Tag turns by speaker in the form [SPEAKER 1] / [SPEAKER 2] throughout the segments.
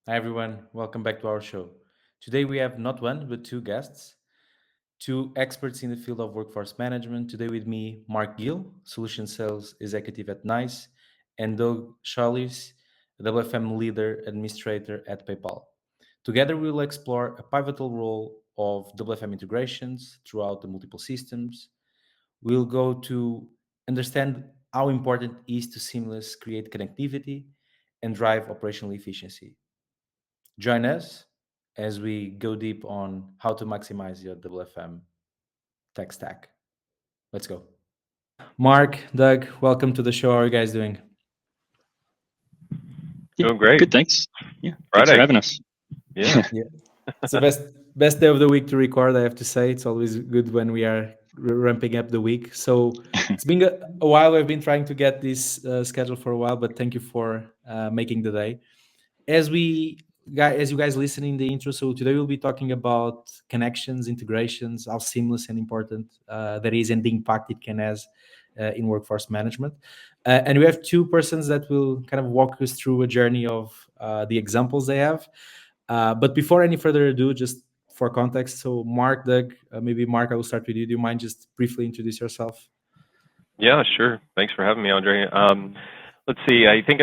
[SPEAKER 1] Hi, everyone. Welcome back to our show. Today, we have not one, but two guests, two experts in the field of workforce management. Today, with me, Mark Gill, Solution Sales Executive at NICE, and Doug Charles, WFM Leader Administrator at PayPal. Together, we will explore a pivotal role of WFM integrations throughout the multiple systems. We'll go to understand how important it is to seamless create connectivity and drive operational efficiency. Join us as we go deep on how to maximize your WFM tech stack. Let's go. Mark, Doug, welcome to the show. How are you guys doing?
[SPEAKER 2] Yeah,
[SPEAKER 3] Doing great.
[SPEAKER 2] good. Thanks. Yeah, thanks for
[SPEAKER 3] Friday.
[SPEAKER 2] having us.
[SPEAKER 3] Yeah.
[SPEAKER 1] Yeah, it's the best day of the week to record. I have to say, it's always good when we are ramping up the week. So it's been a while. We've been trying to get this schedule for a while, but thank you for making the day. As you guys listen in the intro, so today we'll be talking about connections, integrations, how seamless and important that is, and the impact it can has in workforce management. And we have two persons that will kind of walk us through a journey of the examples they have. But before any further ado, just for context, so Mark, Doug, maybe Mark, I will start with you. Do you mind just briefly introduce yourself?
[SPEAKER 3] Yeah, sure. Thanks for having me, Andre. Let's see. I think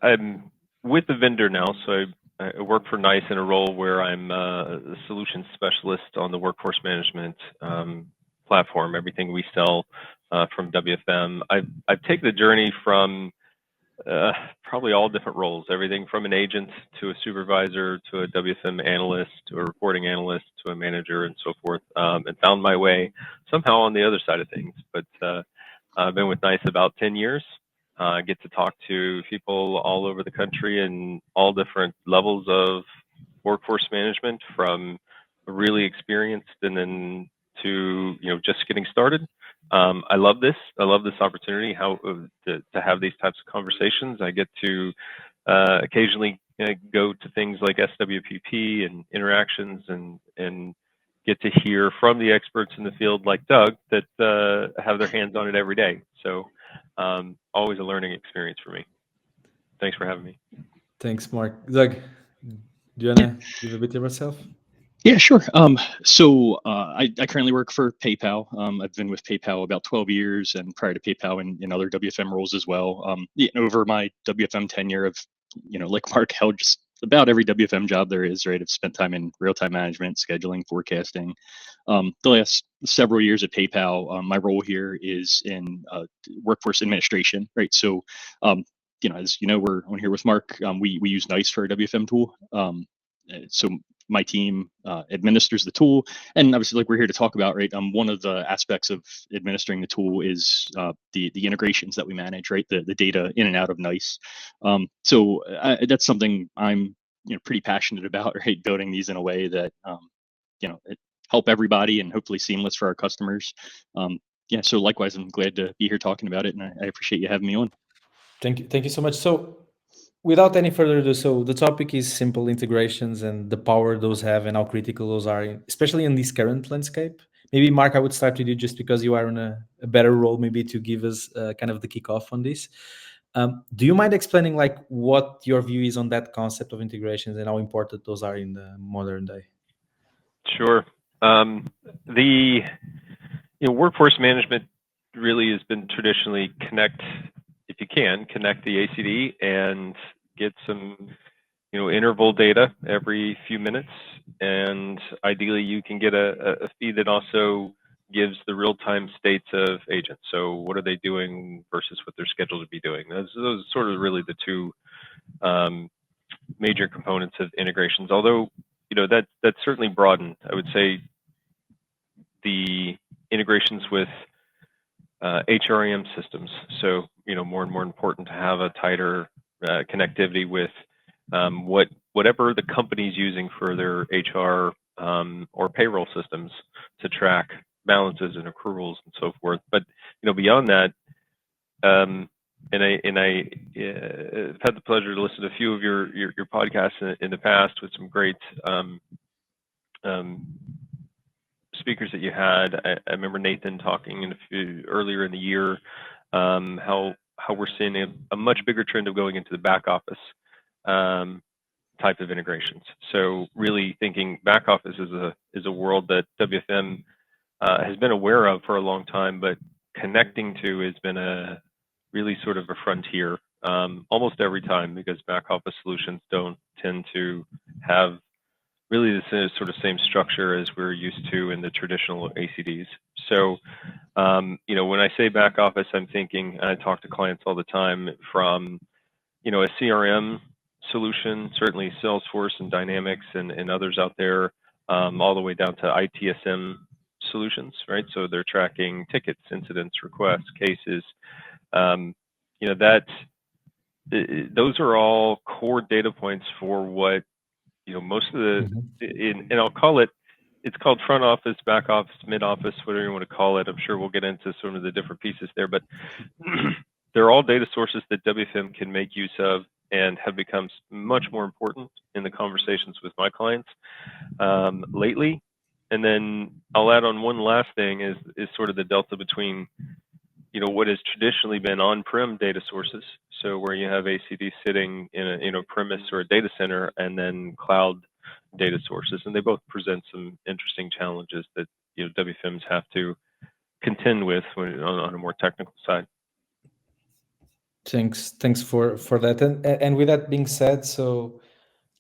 [SPEAKER 3] I'm with the vendor now, so I work for NICE in a role where I'm a solutions specialist on the workforce management platform. Everything we sell from WFM. I've taken the journey from probably all different roles, everything from an agent to a supervisor to a WFM analyst to a reporting analyst to a manager and so forth, and found my way somehow on the other side of things. But I've been with NICE about 10 years. I get to talk to people all over the country and all different levels of workforce management, from really experienced and then to just getting started. I love this. I love this opportunity. How to have these types of conversations. I get to occasionally go to things like SWPP and interactions and get to hear from the experts in the field like Doug that have their hands on it every day. So always a learning experience for me. Thanks for having me.
[SPEAKER 1] Thanks, Mark. Doug, do you wanna give a bit of yourself?
[SPEAKER 2] Yeah, sure. I currently work for PayPal. I've been with PayPal about 12 years, and prior to PayPal, in other WFM roles as well. Over my WFM tenure, of like Mark held just about every WFM job there is. Right, I've spent time in real-time management, scheduling, forecasting. The last several years at PayPal, my role here is in workforce administration. Right, so as you know, we're on here with Mark. We use NICE for our WFM tool. So my team administers the tool, and obviously, like we're here to talk about, right? One of the aspects of administering the tool is the integrations that we manage, right? The data in and out of NICE. That's something I'm pretty passionate about, right? Building these in a way that it help everybody and hopefully seamless for our customers. Yeah, so likewise, I'm glad to be here talking about it, and I appreciate you having me on.
[SPEAKER 1] Thank you so much. So, without any further ado, so the topic is simple integrations and the power those have and how critical those are, especially in this current landscape. Maybe Mark, I would start with you just because you are in a better role, maybe to give us kind of the kickoff on this. Do you mind explaining like what your view is on that concept of integrations and how important those are in the modern day?
[SPEAKER 3] Sure. The workforce management really has been traditionally connect, if you can, connect the ACD and get some interval data every few minutes, and ideally you can get a feed that also gives the real-time states of agents. So what are they doing versus what they're scheduled to be doing? Those are sort of really the two major components of integrations. Although that's certainly broadened. I would say the integrations with HRM systems. So more and more important to have a tighter connectivity with whatever the company's using for their HR or payroll systems to track balances and accruals and so forth. But beyond that, and I've had the pleasure to listen to a few of your podcasts in the past with some great um, speakers that you had. I remember Nathan talking earlier in the year, how we're seeing a much bigger trend of going into the back office. Um, type of integrations. So really thinking back office is a world that WFM has been aware of for a long time, but connecting to has been a really sort of a frontier almost every time, because back office solutions don't tend to have really the sort of same structure as we're used to in the traditional ACDs. So, when I say back office, I'm thinking, and I talk to clients all the time, from, a CRM solution, certainly Salesforce and Dynamics and others out there, all the way down to ITSM solutions, right? So they're tracking tickets, incidents, requests, cases. That's those are all core data points for what most of the, and I'll call it's called front office, back office, mid office, whatever you want to call it. I'm sure we'll get into some of the different pieces there, but they're all data sources that WFM can make use of and have become much more important in the conversations with my clients lately. And then I'll add on one last thing is sort of the delta between what has traditionally been on-prem data sources, so where you have ACD sitting in a premise or a data center, and then cloud data sources, and they both present some interesting challenges that WFMs have to contend with on a more technical side.
[SPEAKER 1] Thanks for that. And with that being said, so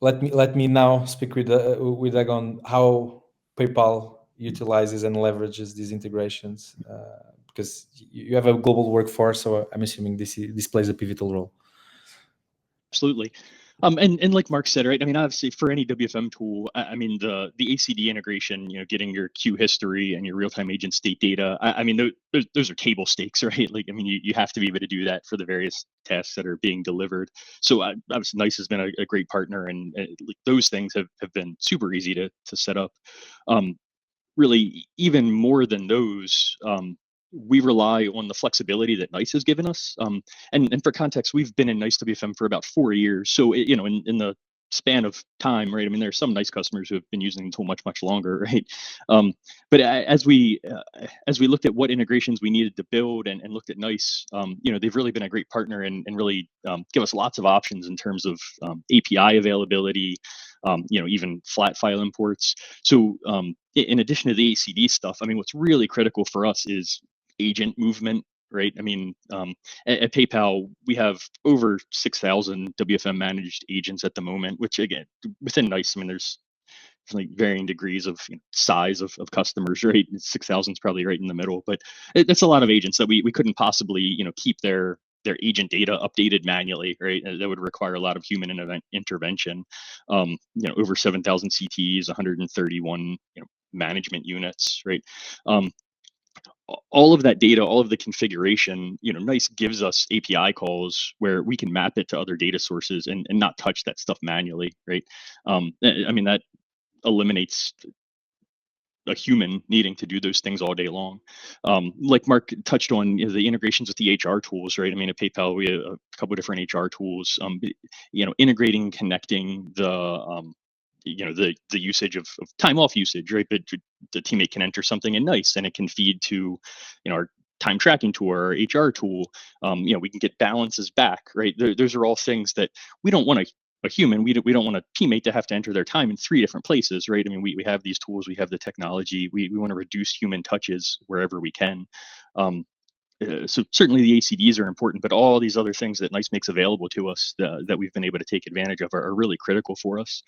[SPEAKER 1] let me now speak with Doug on how PayPal utilizes and leverages these integrations, because you have a global workforce, so I'm assuming this plays a pivotal role.
[SPEAKER 2] Absolutely. And like Mark said, right? I mean, obviously for any WFM tool, I mean, the ACD integration, getting your queue history and your real-time agent state data, I mean, those are table stakes, right? Like, I mean, you have to be able to do that for the various tasks that are being delivered. So obviously NICE has been a great partner, and like those things have been super easy to set up. Really, even more than those, we rely on the flexibility that NICE has given us. And for context, we've been in NICE WFM for about 4 years. So, in the span of time, right? I mean, there are some NICE customers who have been using the tool much, much longer, right? But as we looked at what integrations we needed to build and looked at NICE, they've really been a great partner and really give us lots of options in terms of API availability, even flat file imports. So in addition to the ACD stuff, I mean, what's really critical for us is agent movement, right? I mean, at PayPal, we have over 6,000 WFM managed agents at the moment, which again, within NICE, I mean, there's like varying degrees of size of customers, right? 6,000 is probably right in the middle, but it's a lot of agents that we couldn't possibly, keep their agent data updated manually, right? That would require a lot of human intervention. Over 7,000 CTs, 131 management units, right? All of that data, all of the configuration, NICE gives us API calls where we can map it to other data sources and not touch that stuff manually, right? I mean, that eliminates a human needing to do those things all day long. Like Mark touched on, the integrations with the HR tools, right? I mean, at PayPal, we have a couple of different HR tools. Integrating, connecting the usage of time off usage, right? But the teammate can enter something in NICE and it can feed to, our time tracking tool or our HR tool. We can get balances back, right? Those are all things that we don't want a human. We don't want a teammate to have to enter their time in 3 different places, right? I mean, we have these tools, we have the technology. We want to reduce human touches wherever we can. So certainly the ACDs are important, but all these other things that NICE makes available to us that we've been able to take advantage of are really critical for us.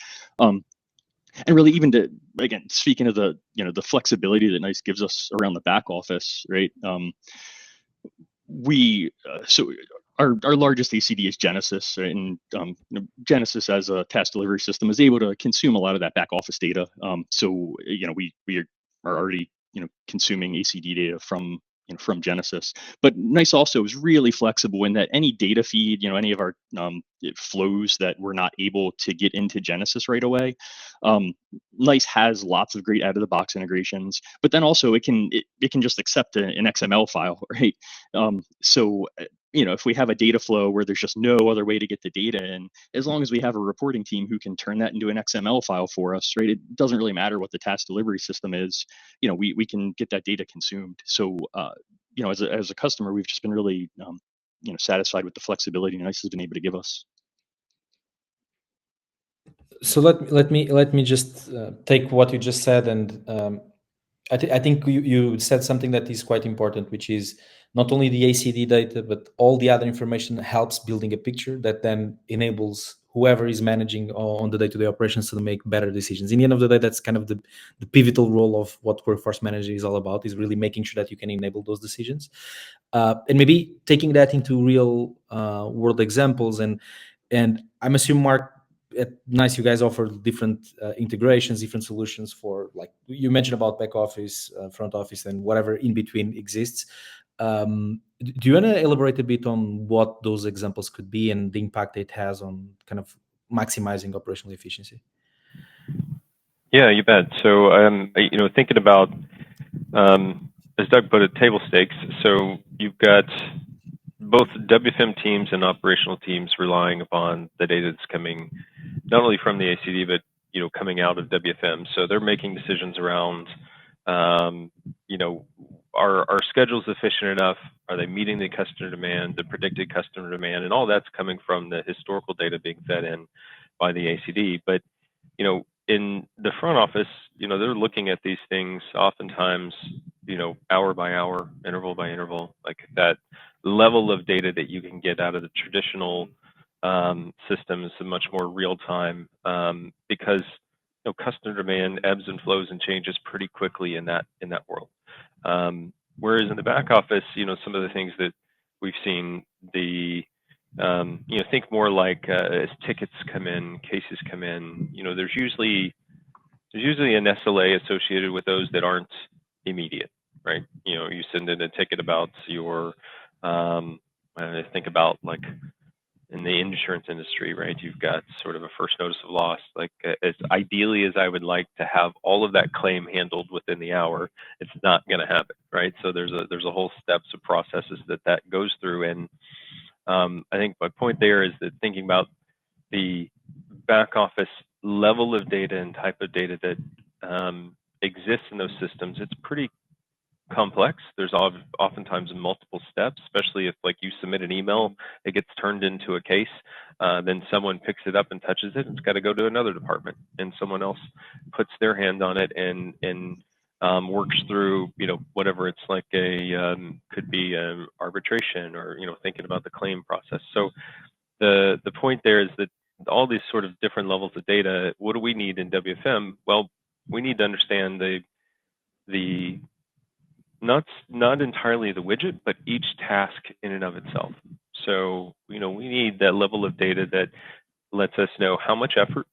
[SPEAKER 2] And really, even to, again, speaking of the flexibility that NICE gives us around the back office, right? So our largest ACD is Genesis, right? And Genesis as a task delivery system is able to consume a lot of that back office data. So we are already consuming ACD data from Genesis. But NICE also is really flexible in that any data feed, any of our flows that we're not able to get into Genesis right away, NICE has lots of great out-of-the-box integrations. But then also it can just accept an XML file, right? So if we have a data flow where there's just no other way to get the data in, as long as we have a reporting team who can turn that into an XML file for us, right? It doesn't really matter what the task delivery system is. We can get that data consumed. So, as a customer, we've just been really, satisfied with the flexibility NICE has been able to give us.
[SPEAKER 1] So let me just take what you just said, and I think you said something that is quite important, which is not only the ACD data, but all the other information helps building a picture that then enables whoever is managing on the day-to-day operations to make better decisions. In the end of the day, that's kind of the pivotal role of what workforce manager is all about, is really making sure that you can enable those decisions. And maybe taking that into real world examples. And I'm assuming, Mark, at Nice, you guys offer different integrations, different solutions for, like you mentioned about back office, front office, and whatever in between exists. Do you want to elaborate a bit on what those examples could be and the impact it has on kind of maximizing operational efficiency?
[SPEAKER 3] Yeah, you bet. So, thinking about, as Doug put it, table stakes. So you've got both WFM teams and operational teams relying upon the data that's coming not only from the ACD, but coming out of WFM. So they're making decisions around, um, you know, are schedules efficient enough? Are they meeting the customer demand, the predicted customer demand, and all that's coming from the historical data being fed in by the ACD. But in the front office, they're looking at these things oftentimes, hour by hour, interval by interval, like that level of data that you can get out of the traditional systems and much more real time, because customer demand ebbs and flows and changes pretty quickly in that world. Whereas in the back office, some of the things that we've seen, think more like as tickets come in, cases come in, there's usually an SLA associated with those that aren't immediate, right? You send in a ticket about your, I think about like in the insurance industry, right? You've got sort of a first notice of loss. Like as ideally as I would like to have all of that claim handled within the hour, it's not going to happen, right? So there's a whole steps of processes that goes through, and I think my point there is that thinking about the back office level of data and type of data that exists in those systems, it's pretty complex. There's oftentimes multiple steps, especially if like you submit an email, it gets turned into a case, then someone picks it up and touches it, and it's got to go to another department, and someone else puts their hand on it and works through, whatever it's like could be arbitration or thinking about the claim process. So the point there is that all these sort of different levels of data, what do we need in WFM? Well, we need to understand the not entirely the widget, but each task in and of itself. So, we need that level of data that lets us know how much effort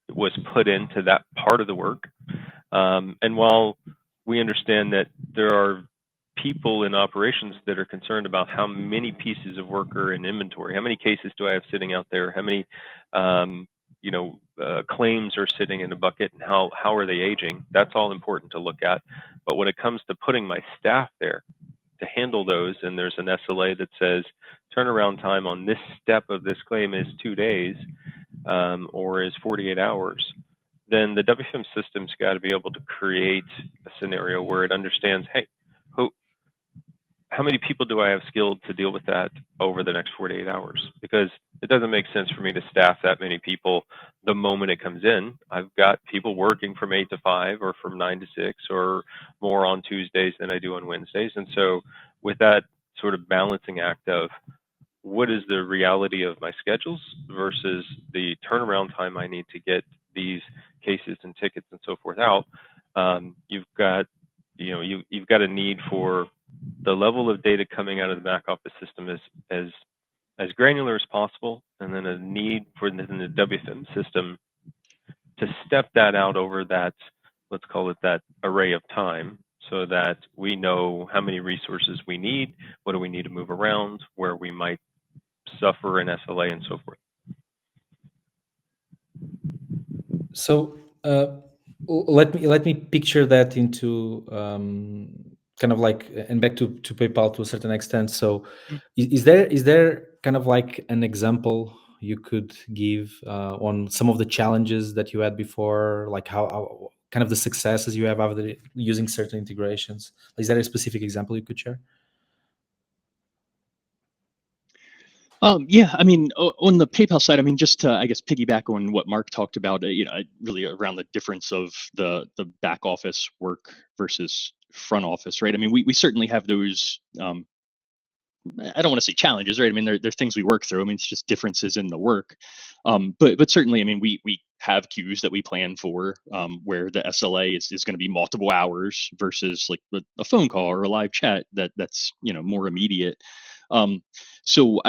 [SPEAKER 3] was put into that part of the work. And while we understand that there are people in operations that are concerned about how many pieces of work are in inventory, how many cases do I have sitting out there, how many claims are sitting in a bucket, and how are they aging, that's all important to look at. But when it comes to putting my staff there to handle those, and there's an SLA that says turnaround time on this step of this claim is 2 days, or is 48 hours, then the WFM system's got to be able to create a scenario where it understands, hey, how many people do I have skilled to deal with that over the next 48 hours? Because it doesn't make sense for me to staff that many people the moment it comes in. I've got people working from 8 to 5 or from 9 to 6 or more on Tuesdays than I do on Wednesdays. And so with that sort of balancing act of what is the reality of my schedules versus the turnaround time I need to get these cases and tickets and so forth out, you've got a need for the level of data coming out of the back office system is as granular as possible, and then a need for the WFM system to step that out over that, let's call it that array of time, so that we know how many resources we need, what do we need to move around, where we might suffer an SLA, and so forth.
[SPEAKER 1] So let me picture that into kind of like, and back to PayPal to a certain extent. So is there kind of like an example you could give on some of the challenges that you had before, like how kind of the successes you have after using certain integrations? Is there a specific example you could share?
[SPEAKER 2] Yeah, I mean, on the PayPal side, I mean, just to, I guess, piggyback on what Mark talked about, really around the difference of the back office work versus front office, right? I mean, we certainly have those. I don't want to say challenges, right? I mean, there's things we work through. I mean, it's just differences in the work. But certainly, I mean, we have queues that we plan for where the SLA is going to be multiple hours versus like a phone call or a live chat that's more immediate. Um, so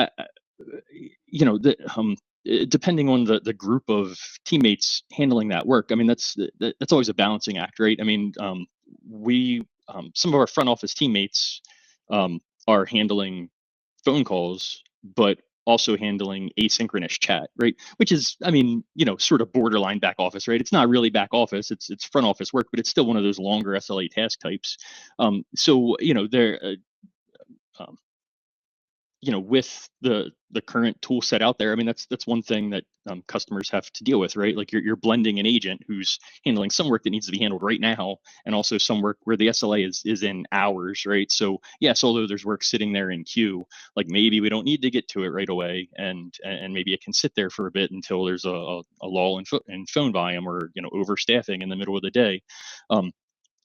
[SPEAKER 2] depending on the group of teammates handling that work, I mean, that's always a balancing act, right? I mean, we some of our front office teammates are handling phone calls, but also handling asynchronous chat, right? Which is, I mean, sort of borderline back office, right? It's not really back office; it's front office work, but it's still one of those longer SLA task types. So there. Um, with the current tool set out there, I mean, that's one thing that customers have to deal with, right? Like you're blending an agent who's handling some work that needs to be handled right now, and also some work where the SLA is in hours, right? So yes, although there's work sitting there in queue, like maybe we don't need to get to it right away, and maybe it can sit there for a bit until there's a lull in phone volume or overstaffing in the middle of the day.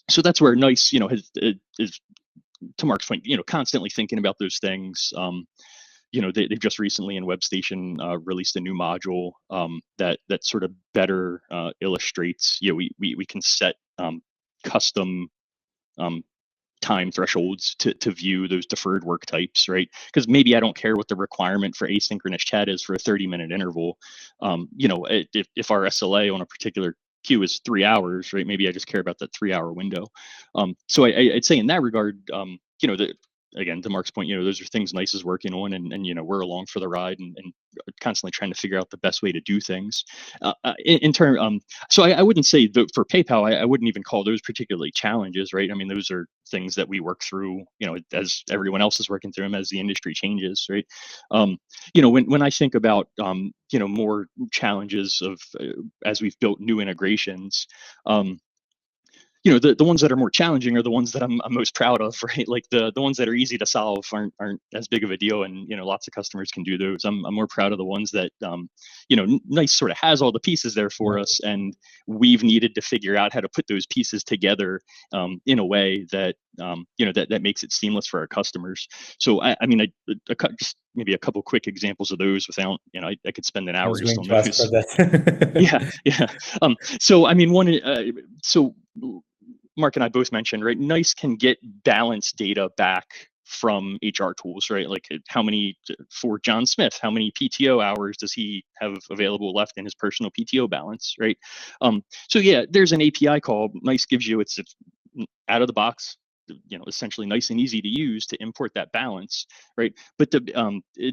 [SPEAKER 2] So that's where NICE, is, to Mark's point, constantly thinking about those things. They've just recently in WebStation released a new module that sort of better illustrates. We can set custom um, time thresholds to view those deferred work types, right? Because maybe I don't care what the requirement for asynchronous chat is for a 30-minute interval. If our SLA on a particular queue is 3 hours, right? Maybe I just care about that 3-hour window. So I'd say in that regard, that again, to Mark's point, those are things NICE is working on, and we're along for the ride and constantly trying to figure out the best way to do things. In turn, so I wouldn't say that for PayPal, I wouldn't even call those particularly challenges, right? I mean, those are things that we work through, as everyone else is working through them as the industry changes, right? When I think about more challenges of as we've built new integrations. The ones that are more challenging are the ones that I'm most proud of, right? Like the ones that are easy to solve aren't as big of a deal, and lots of customers can do those. I'm more proud of the ones that NICE sort of has all the pieces there for us, and we've needed to figure out how to put those pieces together in a way that that makes it seamless for our customers. So I mean, just maybe a couple quick examples of those without I could spend an
[SPEAKER 1] I
[SPEAKER 2] hour
[SPEAKER 1] was
[SPEAKER 2] just
[SPEAKER 1] going
[SPEAKER 2] on
[SPEAKER 1] to ask for
[SPEAKER 2] those.
[SPEAKER 1] that.
[SPEAKER 2] Yeah. So I mean, so Mark and I both mentioned, right? NICE can get balance data back from HR tools, right? Like how many for John Smith, how many PTO hours does he have available left in his personal PTO balance, right? So yeah, there's an API call. NICE gives you it's out of the box, essentially nice and easy to use to import that balance, right? But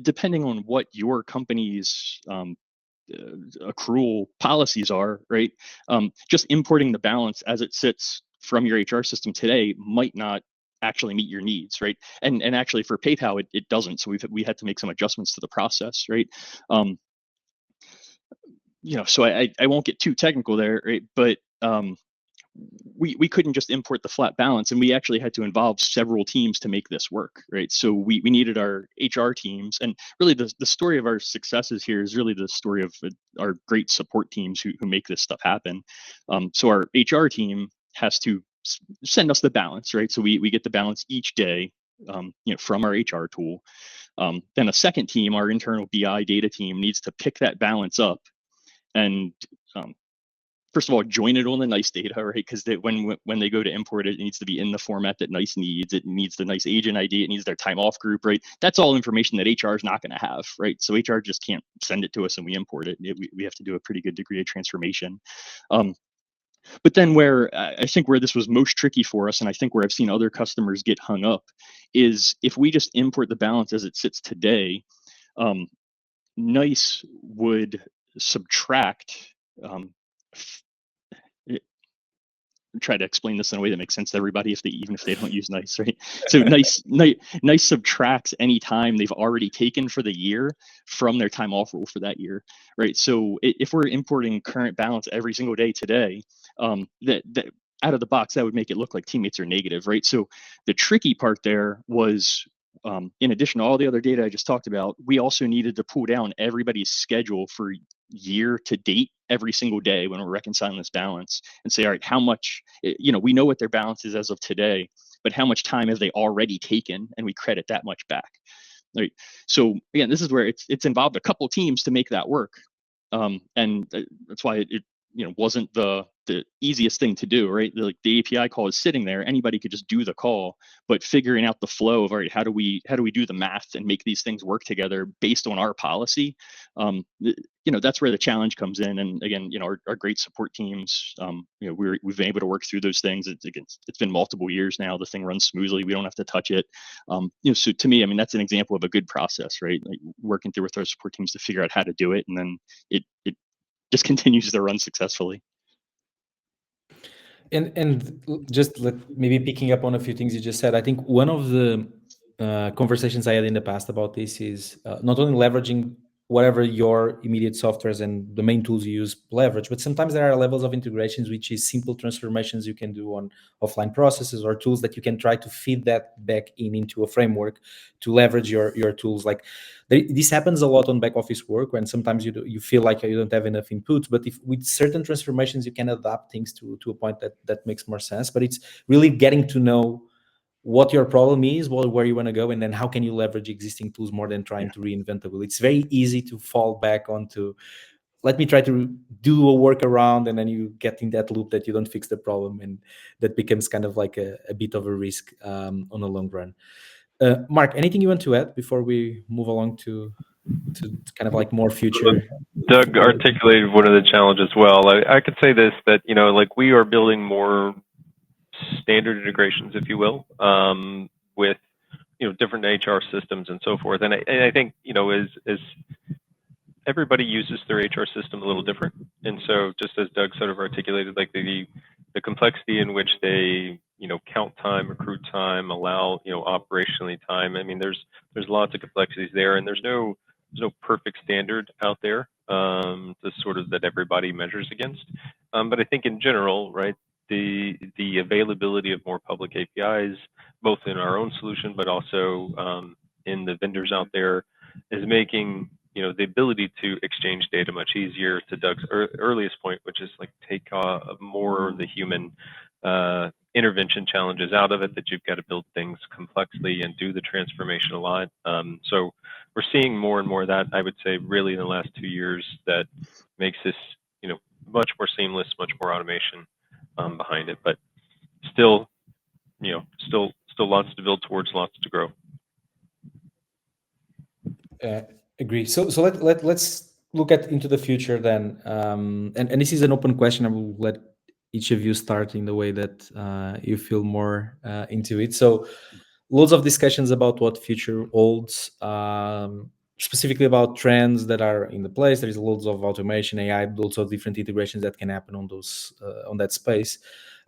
[SPEAKER 2] depending on what your company's accrual policies are, right? Just importing the balance as it sits from your HR system today might not actually meet your needs, right? And actually for PayPal, it doesn't. So we had to make some adjustments to the process, right? So I won't get too technical there, right? But we couldn't just import the flat balance, and we actually had to involve several teams to make this work, right? So we needed our HR teams, and really the story of our successes here is really the story of our great support teams who make this stuff happen. So our HR team has to send us the balance, right? So we get the balance each day, from our HR tool. Then a second team, our internal BI data team, needs to pick that balance up and first of all, join it on the NICE data, right? Because when they go to import it, it needs to be in the format that NICE needs. It needs the NICE agent ID. It needs their time off group, right? That's all information that HR is not going to have, right? So HR just can't send it to us and we import it. We have to do a pretty good degree of transformation. But then where I think where this was most tricky for us, and I think where I've seen other customers get hung up, is if we just import the balance as it sits today, NICE would subtract try to explain this in a way that makes sense to everybody even if they don't use NICE, right? So NICE subtracts any time they've already taken for the year from their time off rule for that year, right? So if we're importing current balance every single day today, that out of the box, that would make it look like teammates are negative, right? So the tricky part there was in addition to all the other data I just talked about, we also needed to pull down everybody's schedule for year to date every single day when we're reconciling this balance and say, all right, how much, we know what their balance is as of today, but how much time have they already taken, and we credit that much back. Right. So again, this is where it's involved a couple teams to make that work, and that's why it wasn't the easiest thing to do, right? Like the API call is sitting there, anybody could just do the call, but figuring out the flow of, all right, how do we do the math and make these things work together based on our policy? That's where the challenge comes in. And again, our great support teams, we've been able to work through those things. It's been multiple years now. The thing runs smoothly. We don't have to touch it. So to me, I mean, that's an example of a good process, right? Like working through with our support teams to figure out how to do it, and then it just continues to run successfully.
[SPEAKER 1] And just maybe picking up on a few things you just said, I think one of the conversations I had in the past about this is not only leveraging whatever your immediate softwares and the main tools you use leverage, but sometimes there are levels of integrations which is simple transformations you can do on offline processes or tools that you can try to feed that back into a framework to leverage your tools. Like this happens a lot on back office work when sometimes you feel like you don't have enough inputs, but if with certain transformations you can adapt things to a point that makes more sense. But it's really getting to know what your problem is, where you want to go, and then how can you leverage existing tools more than trying to reinvent the wheel. It's very easy to fall back onto, let me try to do a workaround, and then you get in that loop that you don't fix the problem, and that becomes kind of like a bit of a risk on the long run. Mark, anything you want to add before we move along to kind of like more future?
[SPEAKER 3] Doug articulated one of the challenges well. I could say this, that like we are building more standard integrations, if you will, with different HR systems and so forth. And I think as everybody uses their HR system a little different, and so just as Doug sort of articulated, like the complexity in which they count time, accrue time, allow operationally time. I mean, there's lots of complexities there, and there's no perfect standard out there to sort of that everybody measures against. But I think in general, right, the availability of more public APIs, both in our own solution, but also in the vendors out there, is making the ability to exchange data much easier. To Doug's earliest point, which is like take more of the human intervention challenges out of it, that you've got to build things complexly and do the transformation a lot. So we're seeing more and more of that, I would say, really in the last 2 years, that makes this much more seamless, much more automation behind it. But still lots to build towards, lots to grow.
[SPEAKER 1] Agree. So let's look into the future then. And this is an open question. I will let each of you start in the way that you feel more into it. So loads of discussions about what future holds, specifically about trends that are in the place. There is loads of automation, AI, loads of different integrations that can happen on those on that space.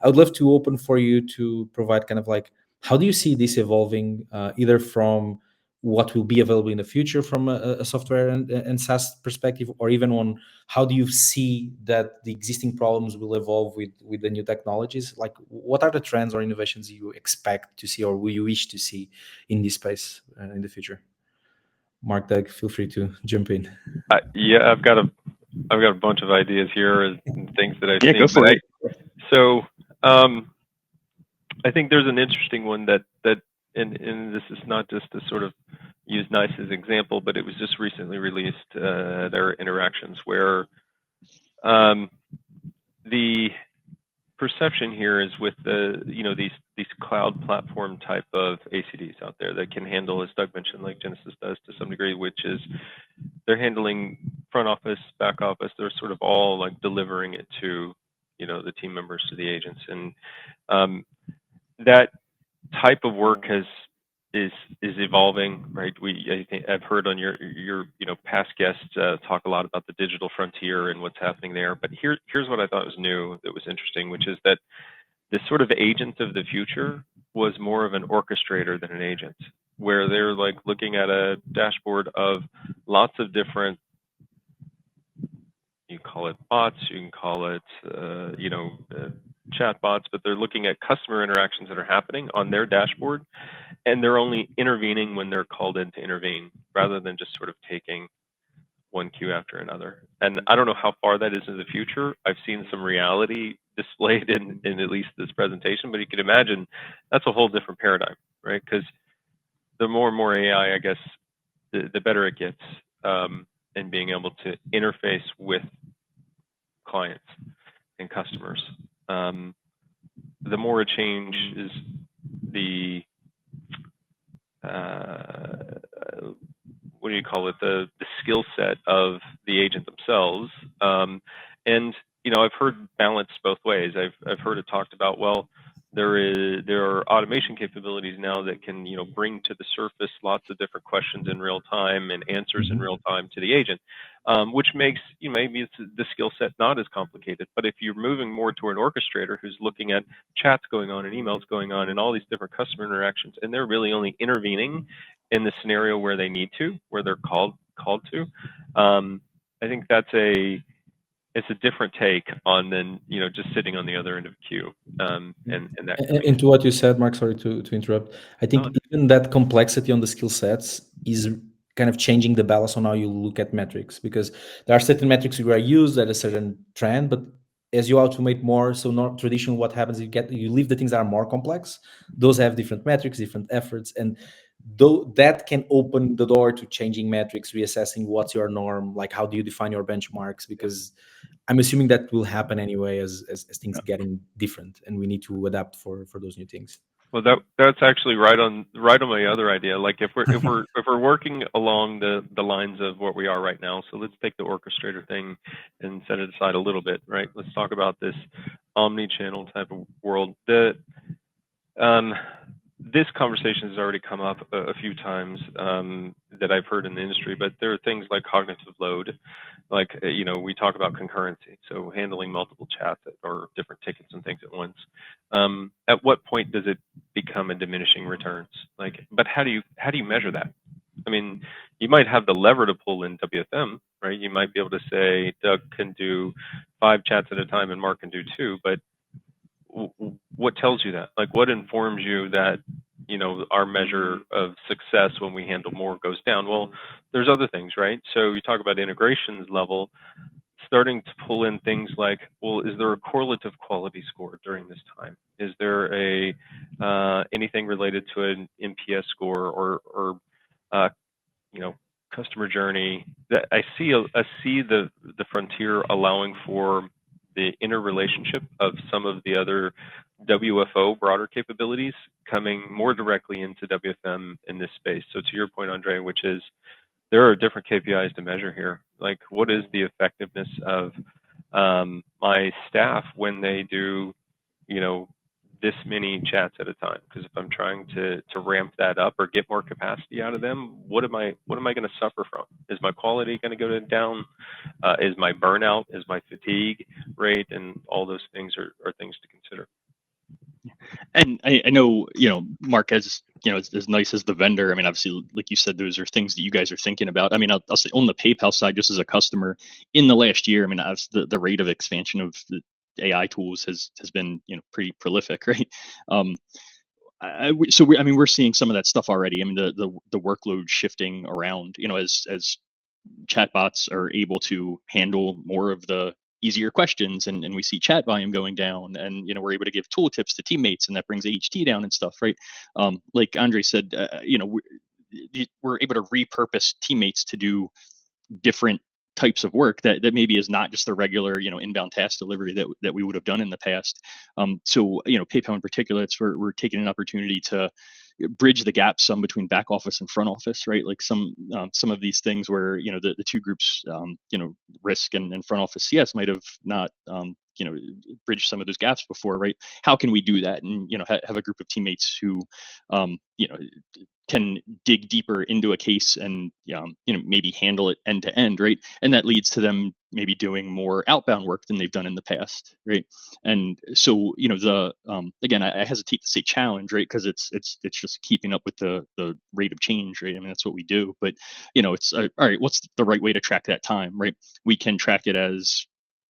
[SPEAKER 1] I would love to open for you to provide kind of like, how do you see this evolving, either from what will be available in the future from a software and SaaS perspective, or even on how do you see that the existing problems will evolve with the new technologies? Like, what are the trends or innovations you expect to see or will you wish to see in this space in the future? Mark, Doug, feel free to jump in.
[SPEAKER 3] Yeah, I've got a bunch of ideas here and things that I think.
[SPEAKER 2] Go for it.
[SPEAKER 3] So I think there's an interesting one that and this is not just to sort of use NICE as an example, but it was just recently released at our interactions, where the perception here is with the these cloud platform type of ACDs out there that can handle, as Doug mentioned, like Genesis does to some degree, which is they're handling front office, back office. They're sort of all like delivering it to the team members, to the agents, and that type of work is evolving, right? I've heard on your past guests talk a lot about the digital frontier and what's happening there. But here's what I thought was new, that was interesting, which is that this sort of agent of the future was more of an orchestrator than an agent, where they're like looking at a dashboard of lots of different, you can call it bots, you can call it chatbots, but they're looking at customer interactions that are happening on their dashboard, and they're only intervening when they're called in to intervene, rather than just sort of taking one queue after another. And I don't know how far that is in the future. I've seen some reality displayed in at least this presentation, but you can imagine that's a whole different paradigm, right? Because the more and more AI, I guess, the better it gets in being able to interface with clients and customers. The more it changes the what do you call it, the skill set of the agent themselves. And I've heard balance both ways. I've heard it talked about, well, there are automation capabilities now that can bring to the surface lots of different questions in real time and answers in real time to the agent, which makes maybe it's the skill set not as complicated. But if you're moving more to an orchestrator who's looking at chats going on and emails going on and all these different customer interactions, and they're really only intervening in the scenario where they need to, where they're called to, I think it's a different take on than just sitting on the other end of a queue, and that
[SPEAKER 1] Into what you said, Mark, sorry to interrupt. I think even that complexity on the skill sets is kind of changing the balance on how you look at metrics, because there are certain metrics you are used at a certain trend, but as you automate more, so not traditional, what happens, you leave the things that are more complex. Those have different metrics, different efforts, and though that can open the door to changing metrics, reassessing what's your norm, like how do you define your benchmarks, because I'm assuming that will happen anyway as things getting different, and we need to adapt for those new things.
[SPEAKER 3] Well, that's actually right on my other idea. Like if we're working along the lines of what we are right now, so let's take the orchestrator thing and set it aside a little bit, right? Let's talk about this omni-channel type of world. This conversation has already come up a few times that I've heard in the industry, but there are things like cognitive load, like we talk about concurrency, so handling multiple chats or different tickets and things at once. At what point does it become a diminishing returns? But how do you measure that? I mean, you might have the lever to pull in WFM, right? You might be able to say Doug can do 5 chats at a time and Mark can do 2, but what tells you that? Like, what informs you that our measure of success when we handle more goes down? Well, there's other things, right? So you talk about integrations level, starting to pull in things like, well, is there a correlative quality score during this time? Is there anything related to an NPS score or customer journey? That I see the frontier allowing for the interrelationship of some of the other WFO broader capabilities coming more directly into WFM in this space. So to your point, Andre, which is there are different KPIs to measure here. Like, what is the effectiveness of my staff when they do, this many chats at a time? Because if I'm trying to ramp that up or get more capacity out of them, what am I going to suffer from? Is my quality going to go down? Is my burnout? Is my fatigue rate? And all those things are things to consider.
[SPEAKER 2] And I know, Mark, as as nice as the vendor, I mean, obviously, like you said, those are things that you guys are thinking about. I mean, I'll say on the PayPal side, just as a customer, in the last year, I mean, the rate of expansion of the AI tools has been pretty prolific, right? I mean, we're seeing some of that stuff already. I mean, the workload shifting around, as chatbots are able to handle more of the easier questions, and we see chat volume going down, and we're able to give tooltips to teammates, and that brings AHT down and stuff, right? Like Andre said, we're able to repurpose teammates to do different types of work that maybe is not just the regular inbound task delivery that we would have done in the past. So PayPal in particular, we're taking an opportunity to bridge the gap some between back office and front office, right? Like some of these things where the two groups, risk and front office CS might have not bridged some of those gaps before, right? How can we do that and have a group of teammates who can dig deeper into a case and maybe handle it end to end, right? And that leads to them maybe doing more outbound work than they've done in the past, right? And so the again, I hesitate to say challenge, right? Because it's just keeping up with the rate of change, right? I mean, that's what we do, but it's all right. What's the right way to track that time, right? We can track it as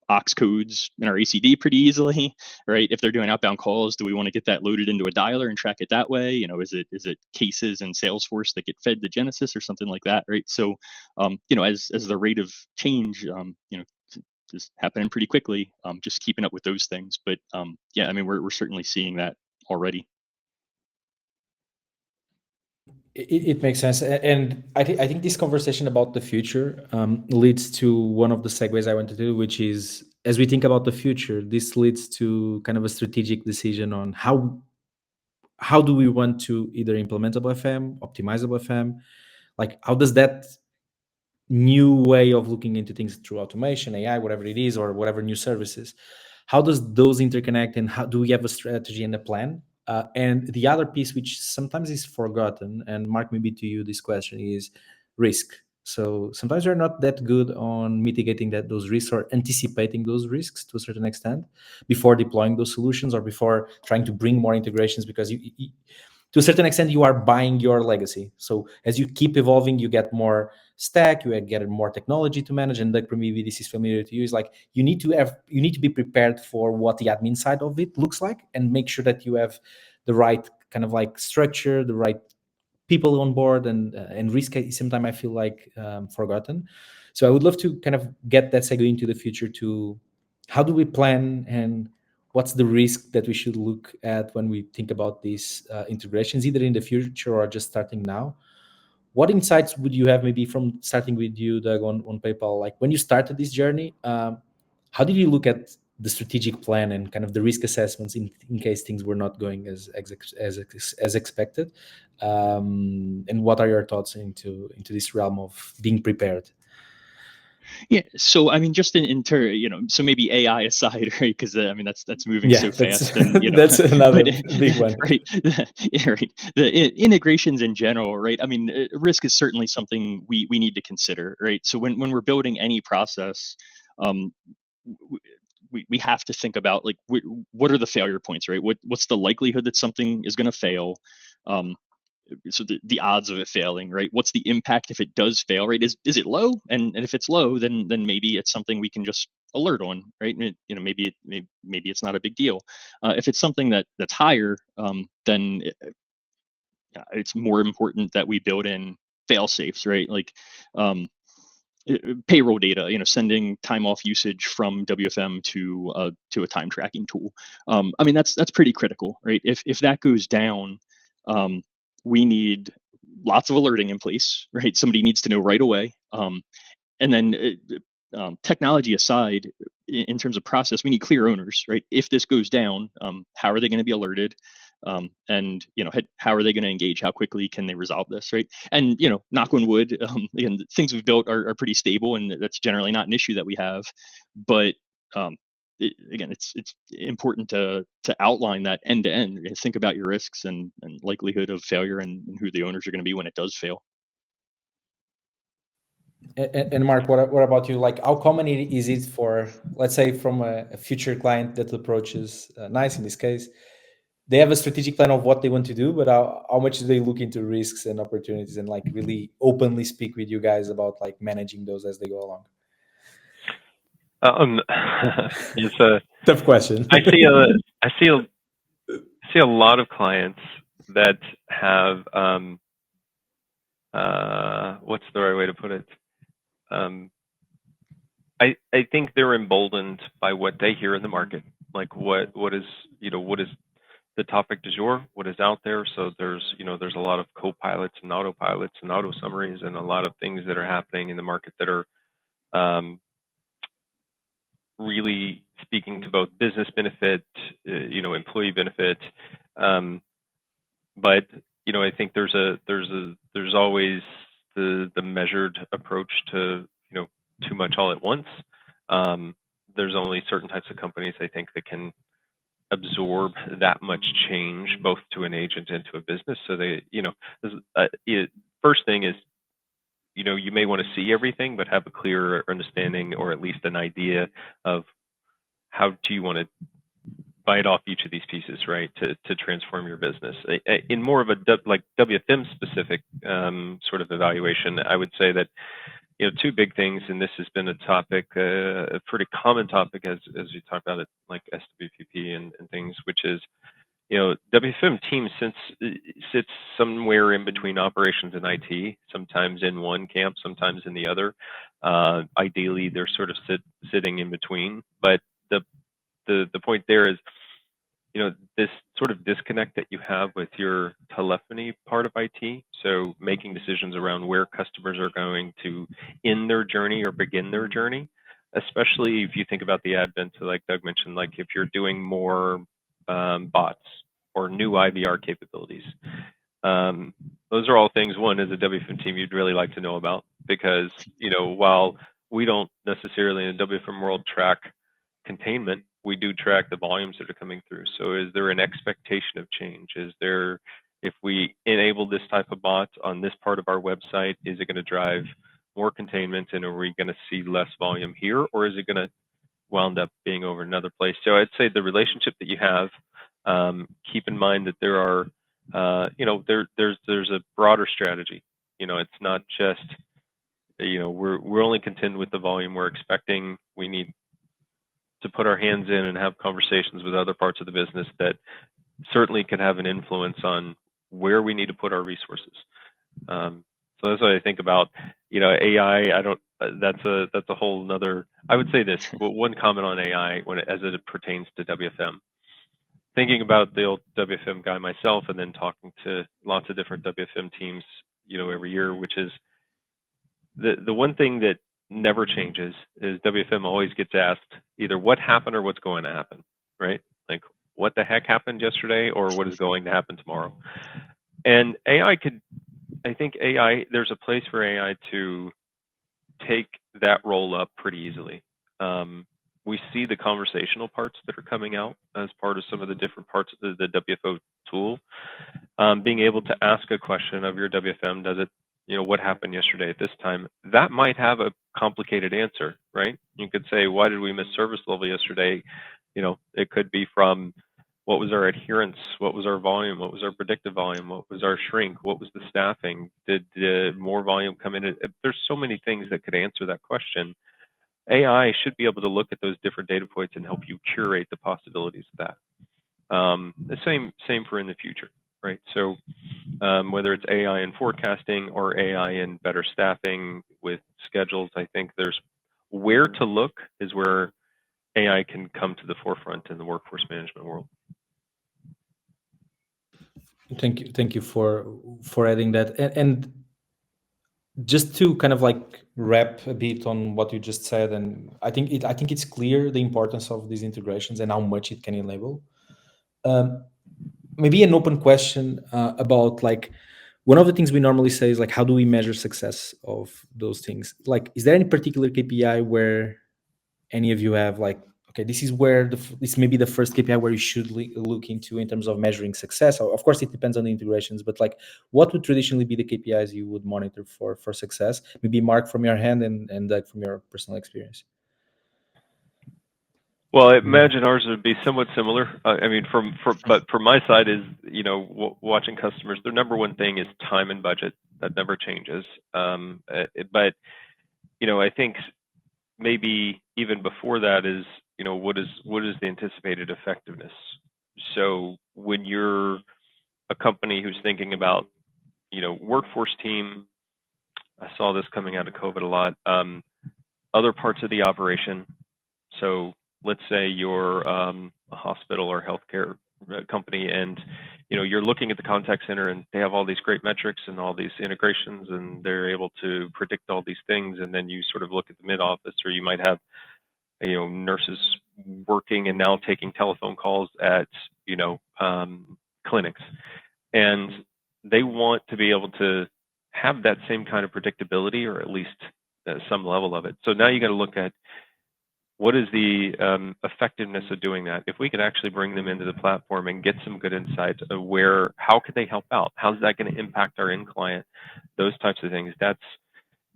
[SPEAKER 2] aux codes in our ACD pretty easily, right? If they're doing outbound calls, do we want to get that loaded into a dialer and track it that way? Is it cases in Salesforce that get fed to Genesis or something like that, right? So, as the rate of change, is happening pretty quickly, just keeping up with those things. But yeah, I mean, we're certainly seeing that already.
[SPEAKER 1] It makes sense, and I think this conversation about the future leads to one of the segues I want to do, which is, as we think about the future, this leads to kind of a strategic decision on how do we want to either implement WFM, optimize WFM, like how does that new way of looking into things through automation, AI, whatever it is, or whatever new services, how does those interconnect, and how do we have a strategy and a plan? And the other piece, which sometimes is forgotten, and Mark, maybe to you this question, is risk. So sometimes we're not that good on mitigating those risks or anticipating those risks to a certain extent before deploying those solutions or before trying to bring more integrations, because to a certain extent you are buying your legacy. So as you keep evolving, you get more stack, you get more technology to manage, and like maybe this is familiar to you, is like you need to be prepared for what the admin side of it looks like, and make sure that you have the right kind of like structure, the right people on board, and risk sometimes I feel like forgotten. So I would love to kind of get that segue into the future to how do we plan, and what's the risk that we should look at when we think about these integrations, either in the future or just starting now. What insights would you have, maybe from starting with you, Doug, on PayPal? Like when you started this journey, how did you look at the strategic plan and kind of the risk assessments in case things were not going as expected? And what are your thoughts into this realm of being prepared?
[SPEAKER 2] Yeah. So I mean, just so maybe AI aside, right? Because I mean, that's moving so fast, and
[SPEAKER 1] that's another
[SPEAKER 2] but
[SPEAKER 1] big one,
[SPEAKER 2] right? Yeah, right. Integrations in general, right? I mean, risk is certainly something we need to consider, right? So when we're building any process, um, we have to think about like what are the failure points, right? What's the likelihood that something is going to fail? Um, so the odds of it failing, right? What's the impact if it does fail, right? Is it low? And if it's low, then maybe it's something we can just alert on, right? Maybe it's not a big deal. If it's something that's higher, then it's more important that we build in fail safes, right? Like payroll data, sending time off usage from WFM to a time tracking tool. I mean, that's pretty critical, right? If that goes down, we need lots of alerting in place, right? Somebody needs to know right away. And then technology aside, in terms of process, we need clear owners, right? If this goes down, how are they going to be alerted? And how are they going to engage? How quickly can they resolve this, right? And knock on wood, again, things we've built are pretty stable, and that's generally not an issue that we have. But again, it's important to outline that end to end. Think about your risks and likelihood of failure, and who the owners are going to be when it does fail.
[SPEAKER 1] And Mark, what about you? Like, how common is it for, let's say, from a future client that approaches NICE in this case, they have a strategic plan of what they want to do, but how much do they look into risks and opportunities, and like really openly speak with you guys about like managing those as they go along?
[SPEAKER 3] It's a
[SPEAKER 1] Tough question.
[SPEAKER 3] I see a lot of clients that have what's the right way to put it? I think they're emboldened by what they hear in the market, like what is the topic du jour, what is out there. So there's a lot of co-pilots and autopilots and auto summaries and a lot of things that are happening in the market that are really speaking to both business benefit, employee benefit. But I think there's always the measured approach to too much all at once. There's only certain types of companies, I think, that can absorb that much change, both to an agent and to a business. So they, first thing is, you may want to see everything, but have a clear understanding, or at least an idea of how do you want to bite off each of these pieces, right, to transform your business. In more of a like WFM specific sort of evaluation, I would say that two big things, and this has been a topic, a pretty common topic as you talk about it, like SWPP and things, which is, WFM team sits somewhere in between operations and IT, sometimes in one camp, sometimes in the other. Ideally, they're sort of sitting in between. But the point there is, this sort of disconnect that you have with your telephony part of IT. So making decisions around where customers are going to end their journey or begin their journey, especially if you think about the advent, like Doug mentioned, like if you're doing more bots or new IVR capabilities. Those are all things, one, as a WFM team, you'd really like to know about, because, while we don't necessarily in the WFM world track containment, we do track the volumes that are coming through. So is there an expectation of change? Is there, if we enable this type of bot on this part of our website, is it going to drive more containment, and are we going to see less volume here, or is it going to wound up being over another place? So I'd say the relationship that you have, keep in mind that there are, there's a broader strategy. It's not just, we're only content with the volume we're expecting. We need to put our hands in and have conversations with other parts of the business that certainly can have an influence on where we need to put our resources. So that's what I think about, AI. I don't. That's a whole nother. I would say this. One comment on AI as it pertains to WFM. Thinking about the old WFM guy myself, and then talking to lots of different WFM teams, every year, which is the one thing that never changes is WFM always gets asked either what happened or what's going to happen, right? Like, what the heck happened yesterday, or what is going to happen tomorrow? And I think there's a place for AI to take that role up pretty easily. We see the conversational parts that are coming out as part of some of the different parts of the WFO tool. Being able to ask a question of your WFM, does it, what happened yesterday at this time? That might have a complicated answer, right? You could say, why did we miss service level yesterday? It could be from, what was our adherence? What was our volume? What was our predicted volume? What was our shrink? What was the staffing? Did more volume come in? There's so many things that could answer that question. AI should be able to look at those different data points and help you curate the possibilities of that. The same for in the future, right? So whether it's AI in forecasting or AI in better staffing with schedules, I think there's where to look is where AI can come to the forefront in the workforce management world.
[SPEAKER 1] Thank you for adding that. And just to kind of like wrap a bit on what you just said, and I think it's clear the importance of these integrations and how much it can enable. Maybe an open question about, like, one of the things we normally say is, like, how do we measure success of those things? Like, is there any particular KPI where any of you have, like, okay, this is where this may be the first KPI where you should look into in terms of measuring success? Of course, it depends on the integrations, but like, what would traditionally be the KPIs you would monitor for success? Maybe Mark from your hand, and Doug from your personal experience.
[SPEAKER 3] Well, I imagine ours would be somewhat similar. I mean, but from my side is, watching customers, their number one thing is time and budget. That never changes. But I think maybe even before that is, what is the anticipated effectiveness? So when you're a company who's thinking about, workforce team, I saw this coming out of COVID a lot. Other parts of the operation. So let's say you're a hospital or healthcare company, and you're looking at the contact center, and they have all these great metrics and all these integrations, and they're able to predict all these things. And then you sort of look at the mid office, or you might have nurses working and now taking telephone calls at clinics, and they want to be able to have that same kind of predictability, or at least some level of it. So now you got to look at, what is the effectiveness of doing that? If we could actually bring them into the platform and get some good insights of how could they help out? How's that going to impact our end client? Those types of things. That's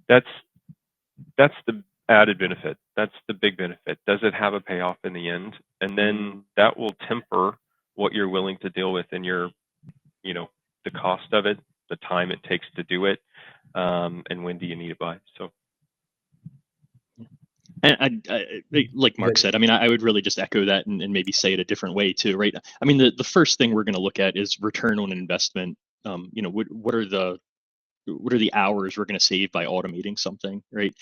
[SPEAKER 3] the added benefit. That's the big benefit. Does it have a payoff in the end? And then that will temper what you're willing to deal with in your, the cost of it, the time it takes to do it, and when do you need it by. So
[SPEAKER 2] And like Mark said, I mean, I would really just echo that and maybe say it a different way too, right? I mean, the first thing we're going to look at is return on investment. What are the hours we're going to save by automating something, right?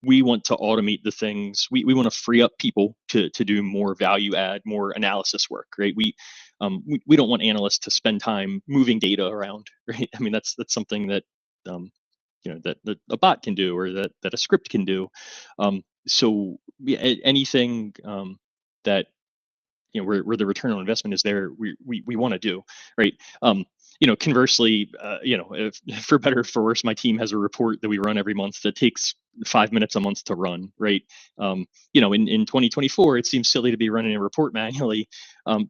[SPEAKER 2] We want to automate the things. We want to free up people to do more value add, more analysis work, right? We don't want analysts to spend time moving data around, right? I mean, that's something that that a bot can do, or that a script can do. So yeah, anything that where the return on investment is there, we want to do, right? Conversely, if, for better or for worse, my team has a report that we run every month that takes 5 minutes a month to run, right? In 2024, it seems silly to be running a report manually,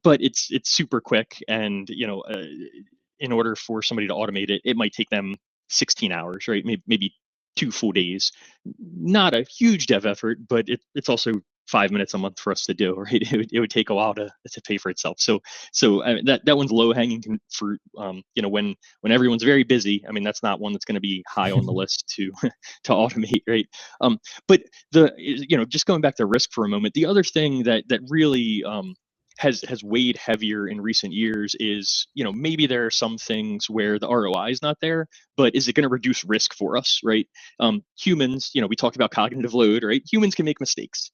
[SPEAKER 2] but it's super quick, and in order for somebody to automate it, it might take them 16 hours, right? Maybe 2 full days. Not a huge dev effort, but it's also 5 minutes a month for us to do, right? It would take a while to pay for itself. So that one's low hanging fruit. When everyone's very busy, I mean, that's not one that's going to be high on the list to to automate, right? But just going back to risk for a moment, the other thing that really has weighed heavier in recent years is, maybe there are some things where the ROI is not there, but is it going to reduce risk for us, right? Humans, we talked about cognitive load, right? Humans can make mistakes.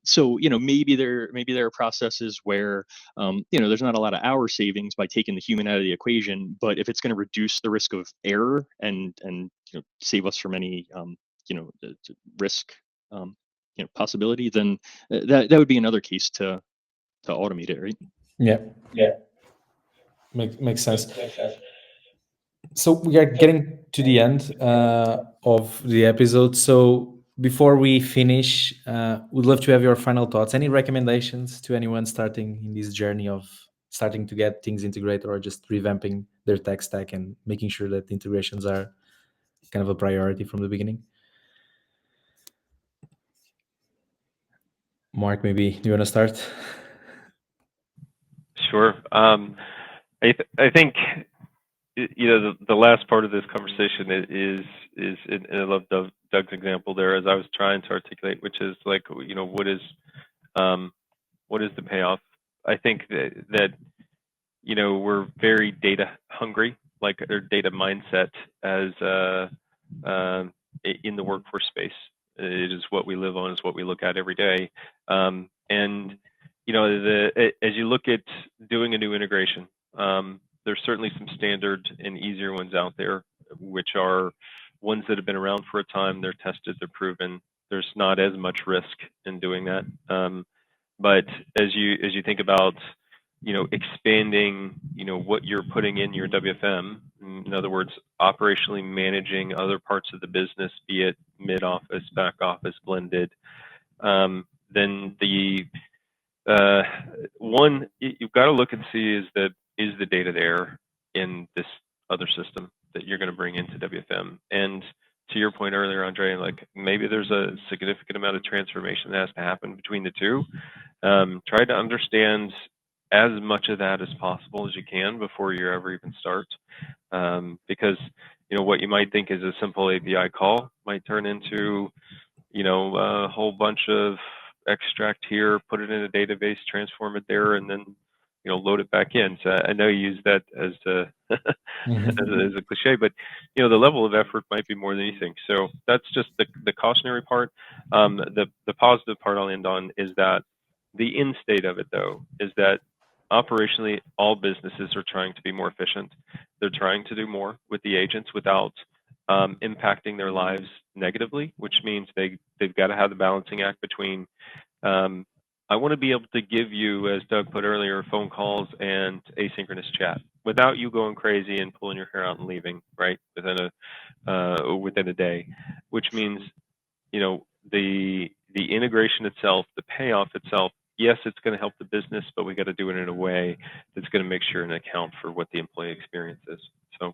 [SPEAKER 2] So maybe there are processes where there's not a lot of hour savings by taking the human out of the equation, but if it's going to reduce the risk of error and save us from any risk possibility, then that would be another case to automate it, right?
[SPEAKER 1] Yeah, makes sense. So we are getting to the end of the episode. So before we finish, we'd love to have your final thoughts. Any recommendations to anyone starting in this journey of starting to get things integrated, or just revamping their tech stack and making sure that the integrations are kind of a priority from the beginning? Mark, maybe do you want to start?
[SPEAKER 3] Sure. I think the last part of this conversation is and I love Doug's example there, as I was trying to articulate, which is like, what is the payoff? I think that we're very data hungry, like our data mindset as in the workforce space. It is what we live on, is what we look at every day. And as you look at doing a new integration, there's certainly some standard and easier ones out there, which are ones that have been around for a time. They're tested, they're proven. There's not as much risk in doing that. But as you think about expanding what you're putting in your WFM, in other words, operationally managing other parts of the business, be it mid office, back office, blended, then the one you've got to look and see is the data there in this other system that you're going to bring into WFM. And to your point earlier, Andre, like maybe there's a significant amount of transformation that has to happen between the two. Try to understand as much of that as possible as you can before you ever even start, because what you might think is a simple API call might turn into a whole bunch of extract here, put it in a database, transform it there, and then load it back in. So I know you use that as a as a cliche, but the level of effort might be more than you think. So that's just the cautionary part. The positive part I'll end on is that the end state of it, though, is that operationally all businesses are trying to be more efficient. They're trying to do more with the agents without impacting their lives negatively, which means they've got to have the balancing act between I want to be able to give you, as Doug put earlier, phone calls and asynchronous chat without you going crazy and pulling your hair out and leaving, right, within a day, which means the integration itself, the payoff itself. Yes, it's going to help the business, but we got to do it in a way that's going to make sure and account for what the employee experience is. So.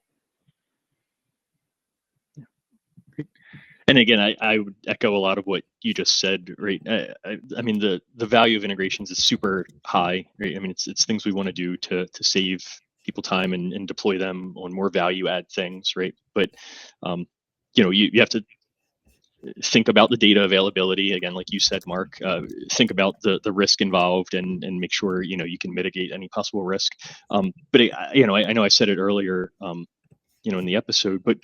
[SPEAKER 2] And again, I would echo a lot of what you just said, right? I mean, the value of integrations is super high, right? I mean, it's things we want to do to save people time and deploy them on more value add things, right? But you have to think about the data availability again, like you said, Mark. Think about the risk involved and make sure you can mitigate any possible risk. But I know I said it earlier. In the episode, but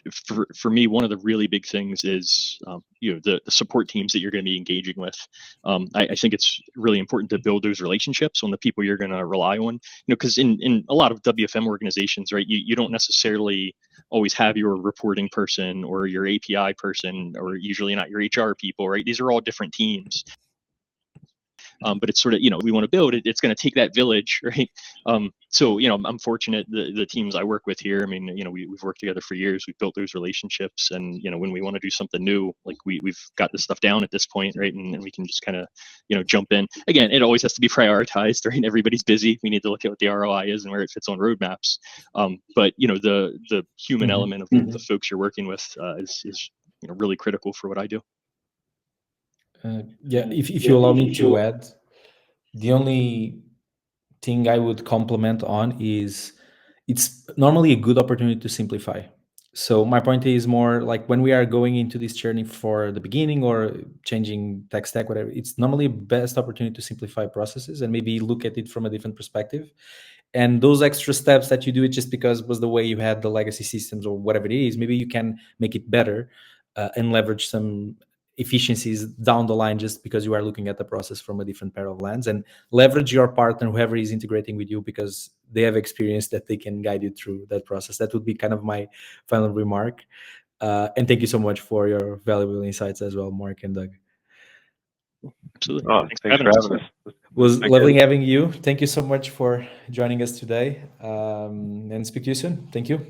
[SPEAKER 2] for me, one of the really big things is the support teams that you're going to be engaging with. I think it's really important to build those relationships on the people you're going to rely on. Because in a lot of WFM organizations, right, you don't necessarily always have your reporting person or your API person, or usually not your HR people, right? These are all different teams. But it's sort of, we want to build it. It's going to take that village, right? So, I'm fortunate the teams I work with here. I mean, we've worked together for years. We've built those relationships, and when we want to do something new, like we've got this stuff down at this point, right? And we can just kind of, jump in. Again, it always has to be prioritized, right? Everybody's busy. We need to look at what the ROI is and where it fits on roadmaps. But the human element of the folks you're working with is really critical for what I do.
[SPEAKER 1] If you allow me to add, the only thing I would compliment on is it's normally a good opportunity to simplify. So my point is more like when we are going into this journey for the beginning or changing tech stack, whatever, it's normally best opportunity to simplify processes and maybe look at it from a different perspective. And those extra steps that you do it just because it was the way you had the legacy systems or whatever it is, maybe you can make it better and leverage some efficiencies down the line just because you are looking at the process from a different pair of lens, and leverage your partner, whoever is integrating with you, because they have experience that they can guide you through that process. That would be kind of my final remark. And thank you so much for your valuable insights as well, Mark and Doug.
[SPEAKER 2] Absolutely.
[SPEAKER 3] Oh, thanks for having us.
[SPEAKER 1] It was lovely having you. Thank you so much for joining us today, and speak to you soon. Thank you.